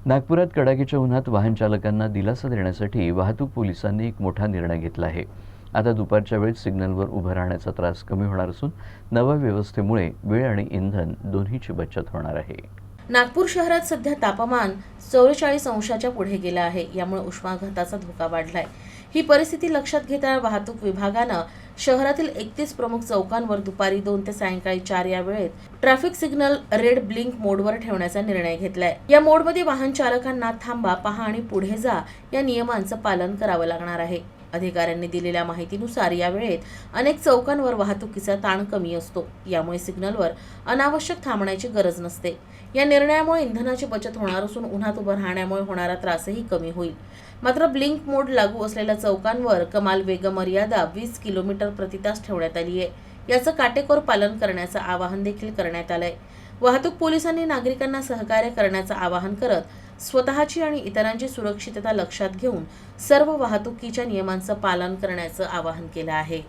नागपुरात कडाक्याच्या उन्हात वाहन चालकांना दिलासा देण्यासाठी वाहतूक पोलिसांनी एक मोठा निर्णय घेतला आहे. आता दुपारच्या वेळेत सिग्नलवर उभं राहण्याचा त्रास कमी होणार असून नव्या व्यवस्थेमुळे वेळ आणि इंधन दोन्हीची बचत होणार आहे. नागपूर शहरात सध्या तापमान 44 अंशाच्या पुढे गेलं आहे. यामुळे उष्माघाताचा धोका वाढलाय. ही परिस्थिती लक्षात घेता वाहतूक विभागानं शहरातील 31 प्रमुख चौकांवर दुपारी 2 ते सायंकाळी 4 या वेळेत ट्रॅफिक सिग्नल रेड ब्लिंक मोडवर ठेवण्याचा निर्णय घेतलाय. या मोडमध्ये वाहन चालकांना थांबा, पहा आणि पुढे जा या नियमांचं पालन करावं लागणार आहे. अधिकाऱ्यांनी दिलेल्या माहितीनुसार या वेळेत अनेक चौकांवर वाहतुकीचा ताण कमी असतो. यामुळे सिग्नलवर अनावश्यक थांबण्याची गरज नसते. या निर्णयामुळे इंधनाची बचत होणार असून उन्हात उभं राहण्यामुळे होणारा त्रासही कमी होईल. मात्र ब्लिंक मोड लागू असलेल्या चौकांवर कमाल वेगमर्यादा 20 किलोमीटर प्रति तास ठेवण्यात आली आहे. याचं काटेकोर पालन करण्याचं आवाहन देखील करण्यात आलंय. वाहतूक पोलिसांनी नागरिकांना सहकार्य करण्याचं आवाहन करत स्वतःची आणि इतरांची सुरक्षितता लक्षात घेऊन सर्व वाहतुकीच्या नियमांचं पालन करण्याचं आवाहन केलं आहे.